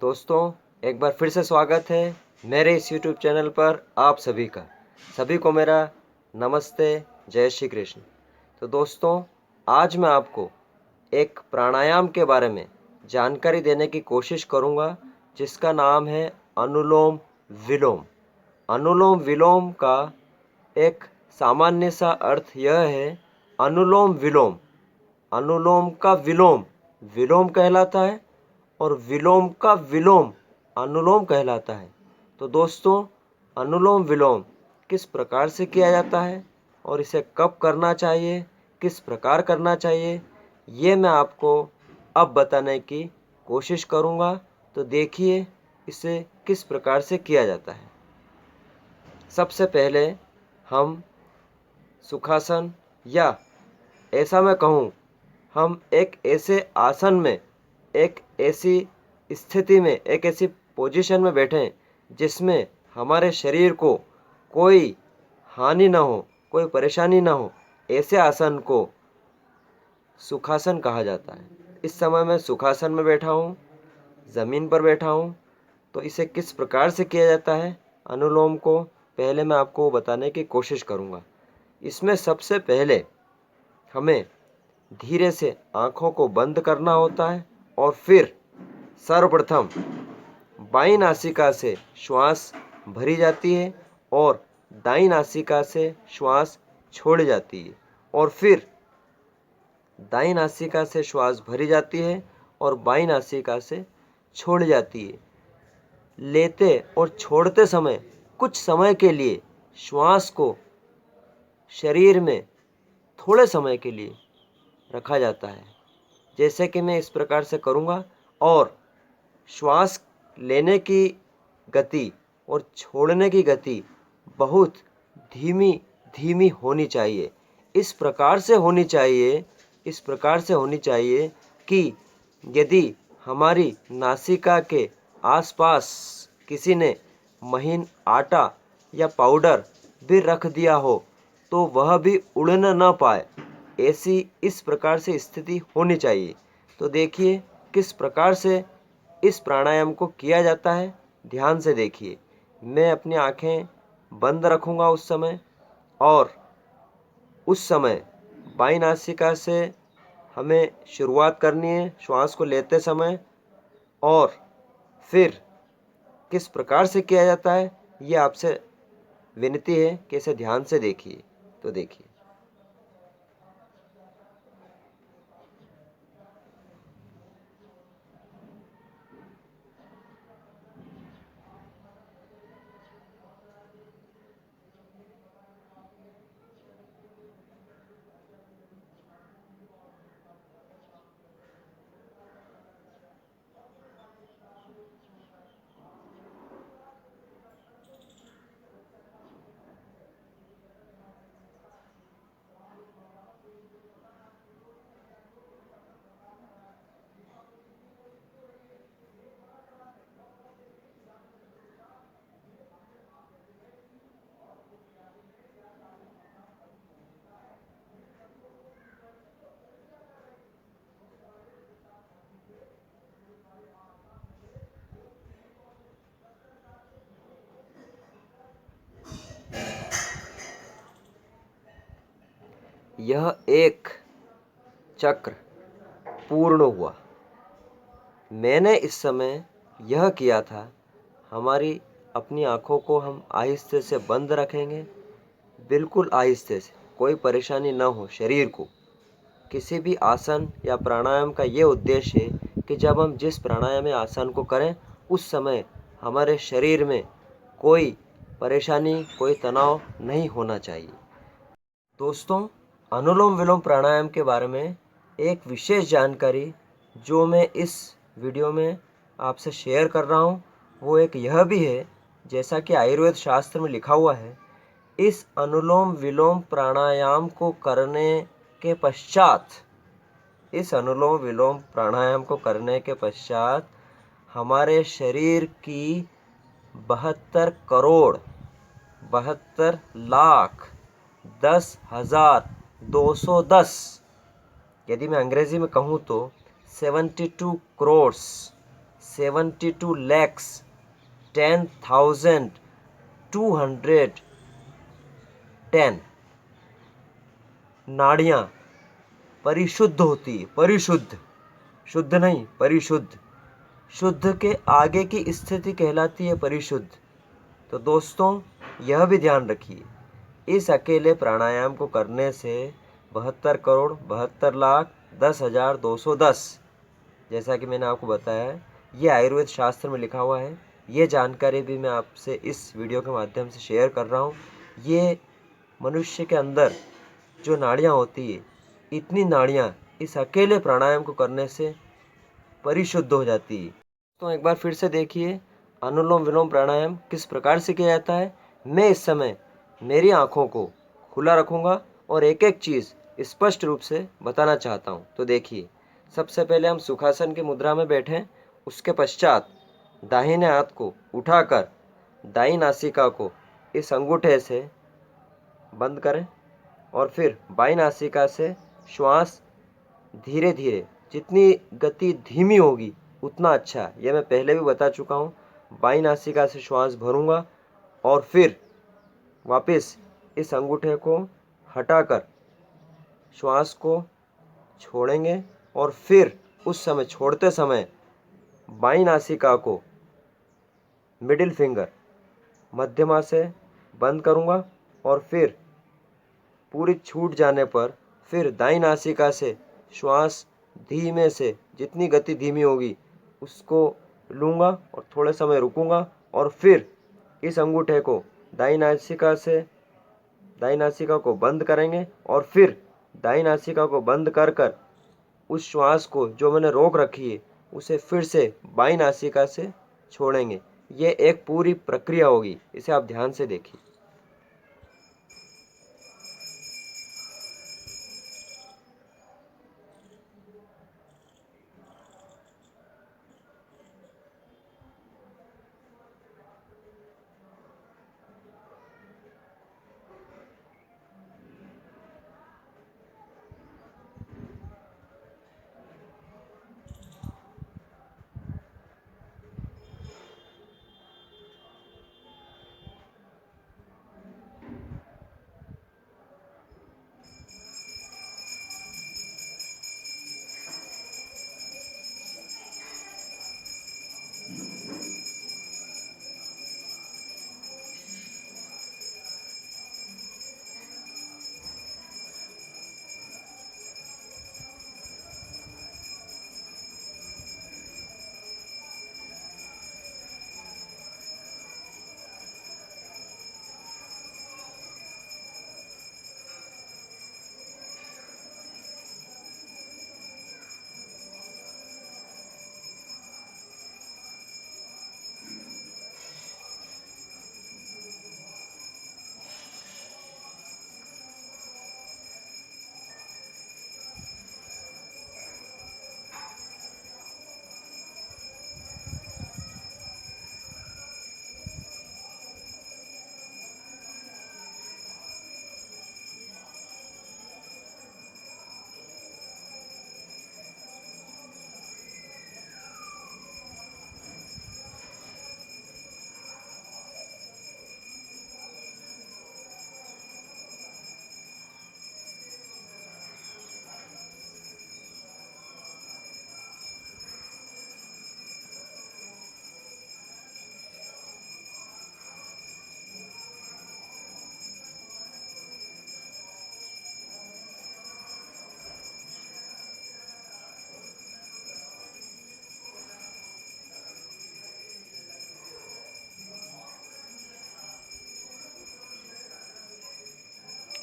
दोस्तों, एक बार फिर से स्वागत है मेरे इस यूट्यूब चैनल पर आप सभी का। सभी को मेरा नमस्ते, जय श्री कृष्ण। तो दोस्तों, आज मैं आपको एक प्राणायाम के बारे में जानकारी देने की कोशिश करूंगा, जिसका नाम है अनुलोम विलोम। अनुलोम विलोम का एक सामान्य सा अर्थ यह है, अनुलोम विलोम, अनुलोम का विलोम विलोम कहलाता है और विलोम का विलोम अनुलोम कहलाता है। तो दोस्तों, अनुलोम विलोम किस प्रकार से किया जाता है और इसे कब करना चाहिए, किस प्रकार करना चाहिए, ये मैं आपको अब बताने की कोशिश करूँगा। तो देखिए इसे किस प्रकार से किया जाता है। सबसे पहले हम सुखासन, या ऐसा मैं कहूँ, हम एक ऐसे आसन में, एक ऐसी स्थिति में, एक ऐसी पोजीशन में बैठें जिसमें हमारे शरीर को कोई हानि ना हो, कोई परेशानी ना हो। ऐसे आसन को सुखासन कहा जाता है। इस समय मैं सुखासन में बैठा हूँ, ज़मीन पर बैठा हूँ। तो इसे किस प्रकार से किया जाता है अनुलोम को, पहले मैं आपको बताने की कोशिश करूँगा। इसमें सबसे पहले हमें धीरे से आँखों को बंद करना होता है और फिर सर्वप्रथम बाईं नासिका से श्वास भरी जाती है और दाईं नासिका से श्वास छोड़ी जाती है, और फिर दाईं नासिका से श्वास भरी जाती है और बाईं नासिका से छोड़ी जाती है। लेते और छोड़ते समय कुछ समय के लिए श्वास को शरीर में थोड़े समय के लिए रखा जाता है, जैसे कि मैं इस प्रकार से करूँगा। और श्वास लेने की गति और छोड़ने की गति बहुत धीमी धीमी होनी चाहिए। इस प्रकार से होनी चाहिए, इस प्रकार से होनी चाहिए कि यदि हमारी नासिका के आसपास किसी ने महीन आटा या पाउडर भी रख दिया हो तो वह भी उड़न न पाए, ऐसी इस प्रकार से स्थिति होनी चाहिए। तो देखिए किस प्रकार से इस प्राणायाम को किया जाता है, ध्यान से देखिए। मैं अपनी आँखें बंद रखूँगा उस समय, और उस समय बाईं नासिका से हमें शुरुआत करनी है श्वास को लेते समय, और फिर किस प्रकार से किया जाता है ये आपसे विनती है कि इसे ध्यान से देखिए। तो देखिए, यह एक चक्र पूर्ण हुआ। मैंने इस समय यह किया था। हमारी अपनी आँखों को हम आहिस्ते से बंद रखेंगे, बिल्कुल आहिस्ते से, कोई परेशानी न हो शरीर को। किसी भी आसन या प्राणायाम का ये उद्देश्य है कि जब हम जिस प्राणायाम या आसन को करें उस समय हमारे शरीर में कोई परेशानी, कोई तनाव नहीं होना चाहिए। दोस्तों, अनुलोम विलोम प्राणायाम के बारे में एक विशेष जानकारी जो मैं इस वीडियो में आपसे शेयर कर रहा हूँ, वो एक यह भी है, जैसा कि आयुर्वेद शास्त्र में लिखा हुआ है, इस अनुलोम विलोम प्राणायाम को करने के पश्चात, इस अनुलोम विलोम प्राणायाम को करने के पश्चात हमारे शरीर की 72 करोड़ 72,10,210, यदि मैं अंग्रेजी में कहूँ तो 72 करोड़ 72,10,210 नाड़ियाँ परिशुद्ध होती है। परिशुद्ध, शुद्ध नहीं, परिशुद्ध। शुद्ध के आगे की स्थिति कहलाती है परिशुद्ध। तो दोस्तों यह भी ध्यान रखिए, इस अकेले प्राणायाम को करने से 72,72,10,210, जैसा कि मैंने आपको बताया है, ये आयुर्वेद शास्त्र में लिखा हुआ है। ये जानकारी भी मैं आपसे इस वीडियो के माध्यम से शेयर कर रहा हूँ। ये मनुष्य के अंदर जो नाड़ियाँ होती है, इतनी नाड़ियाँ इस अकेले प्राणायाम को करने से परिशुद्ध हो जाती है। तो एक बार फिर से देखिए, अनुलोम विलोम प्राणायाम किस प्रकार से किया जाता है। मैं इस समय मेरी आँखों को खुला रखूँगा और एक एक चीज़ स्पष्ट रूप से बताना चाहता हूँ। तो देखिए, सबसे पहले हम सुखासन की मुद्रा में बैठें। उसके पश्चात दाहिने हाथ को उठाकर दाई नासिका को इस अंगूठे से बंद करें और फिर बाई नासिका से श्वास धीरे धीरे, जितनी गति धीमी होगी उतना अच्छा। यह मैं पहले भी बता चुका हूँ। बाई नासिका से श्वास भरूंगा और फिर वापस इस अंगूठे को हटाकर श्वास को छोड़ेंगे और फिर उस समय, छोड़ते समय, बाई नासिका को मिडिल फिंगर मध्यमा से बंद करूंगा और फिर पूरी छूट जाने पर फिर दाई नासिका से श्वास धीमे से, जितनी गति धीमी होगी उसको लूँगा और थोड़े समय रुकूंगा और फिर इस अंगूठे को दाई नासिका को बंद करेंगे और फिर दाई नासिका को बंद कर कर उस श्वास को जो मैंने रोक रखी है उसे फिर से बाई नासिका से छोड़ेंगे। ये एक पूरी प्रक्रिया होगी, इसे आप ध्यान से देखिए।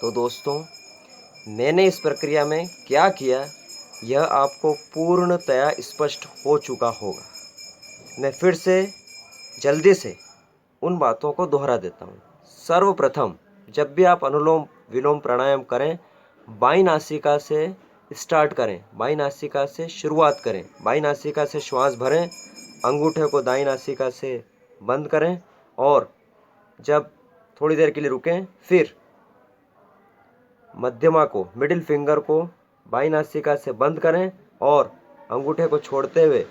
तो दोस्तों मैंने इस प्रक्रिया में क्या किया, यह आपको पूर्णतया स्पष्ट हो चुका होगा। मैं फिर से जल्दी से उन बातों को दोहरा देता हूँ। सर्वप्रथम जब भी आप अनुलोम विलोम प्राणायाम करें, बाई नासिका से स्टार्ट करें, बाई नासिका से शुरुआत करें, बाई नासिका से श्वास भरें, अंगूठे को दाई नासिका से बंद करें और जब थोड़ी देर के लिए रुकें, फिर मध्यमा को, मिडिल फिंगर को बाई नासिका से बंद करें और अंगूठे को छोड़ते हुए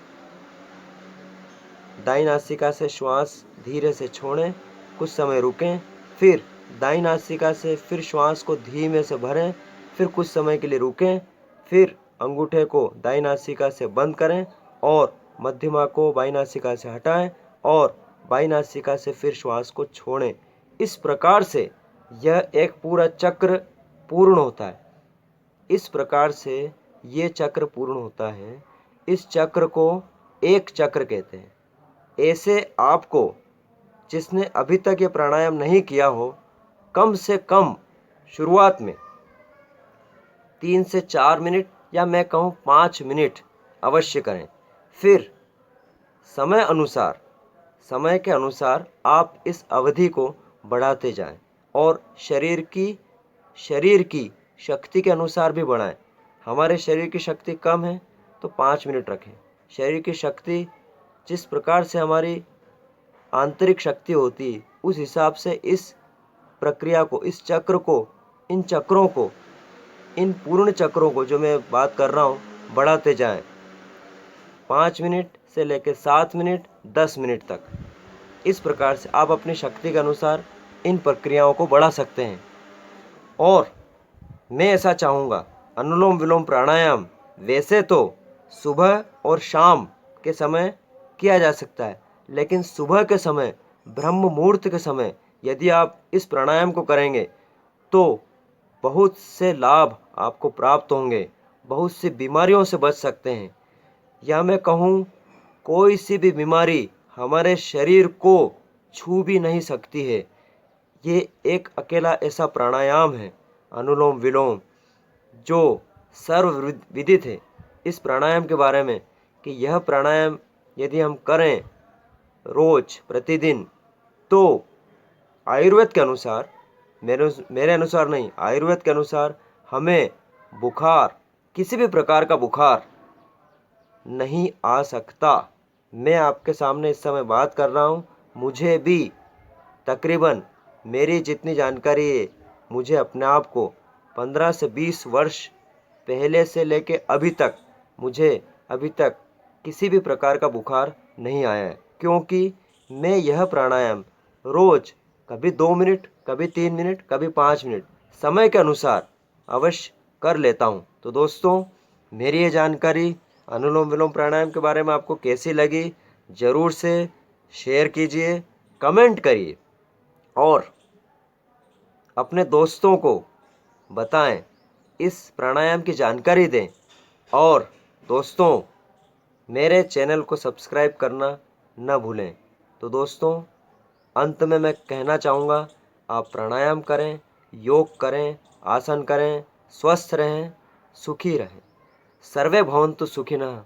दाईं नासिका से श्वास धीरे से छोड़ें, कुछ समय रुकें, फिर दाईं नासिका से फिर श्वास को धीमे से भरें, फिर कुछ समय के लिए रुकें, फिर अंगूठे को दाईं नासिका से बंद करें और मध्यमा को बाईं नासिका से हटाएं और बाईं नासिका से फिर श्वास को छोड़ें। इस प्रकार से यह एक पूरा चक्र पूर्ण होता है। इस प्रकार से ये चक्र पूर्ण होता है। इस चक्र को एक चक्र कहते हैं। ऐसे आपको, जिसने अभी तक ये प्राणायाम नहीं किया हो, कम से कम शुरुआत में 3 से 4 मिनट या मैं कहूँ 5 मिनट अवश्य करें। फिर समय के अनुसार आप इस अवधि को बढ़ाते जाएं और शरीर की शक्ति के अनुसार भी बढ़ाएं। हमारे शरीर की शक्ति कम है तो 5 मिनट रखें। शरीर की शक्ति जिस प्रकार से हमारी आंतरिक शक्ति होती है, उस हिसाब से इस प्रक्रिया को, इस चक्र को, इन चक्रों को, इन पूर्ण चक्रों को जो मैं बात कर रहा हूँ, बढ़ाते जाएं। 5 मिनट से लेकर 7 मिनट, 10 मिनट तक। इस प्रकार से आप अपनी शक्ति के अनुसार इन प्रक्रियाओं को बढ़ा सकते हैं। और मैं ऐसा चाहूँगा, अनुलोम विलोम प्राणायाम वैसे तो सुबह और शाम के समय किया जा सकता है, लेकिन सुबह के समय, ब्रह्म मुहूर्त के समय यदि आप इस प्राणायाम को करेंगे तो बहुत से लाभ आपको प्राप्त होंगे, बहुत सी बीमारियों से बच सकते हैं। या मैं कहूँ, कोई सी भी बीमारी हमारे शरीर को छू भी नहीं सकती है। ये एक अकेला ऐसा प्राणायाम है, अनुलोम विलोम, जो सर्वविदित है इस प्राणायाम के बारे में कि यह प्राणायाम यदि हम करें रोज प्रतिदिन, तो आयुर्वेद के अनुसार, मेरे अनुसार नहीं, आयुर्वेद के अनुसार हमें बुखार, किसी भी प्रकार का बुखार नहीं आ सकता। मैं आपके सामने इस समय बात कर रहा हूँ, मुझे भी तकरीबन, मेरी जितनी जानकारी है, मुझे अपने आप को 15 से 20 वर्ष पहले से लेके मुझे अभी तक किसी भी प्रकार का बुखार नहीं आया है, क्योंकि मैं यह प्राणायाम रोज कभी 2 मिनट, कभी 3 मिनट, कभी 5 मिनट समय के अनुसार अवश्य कर लेता हूँ। तो दोस्तों, मेरी ये जानकारी अनुलोम विलोम प्राणायाम के बारे में आपको कैसी लगी, ज़रूर से शेयर कीजिए, कमेंट करिए और अपने दोस्तों को बताएं, इस प्राणायाम की जानकारी दें। और दोस्तों, मेरे चैनल को सब्सक्राइब करना न भूलें। तो दोस्तों, अंत में मैं कहना चाहूँगा, आप प्राणायाम करें, योग करें, आसन करें, स्वस्थ रहें, सुखी रहें। सर्वे भवन्तु सुखिनः,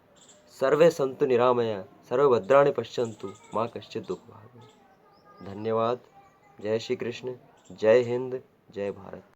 सर्वे सन्तु निरामया, सर्वे भद्राणि पश्यन्तु माँ कश्चित् दुःखभाग्। धन्यवाद। जय श्री कृष्ण, जय हिंद, जय भारत।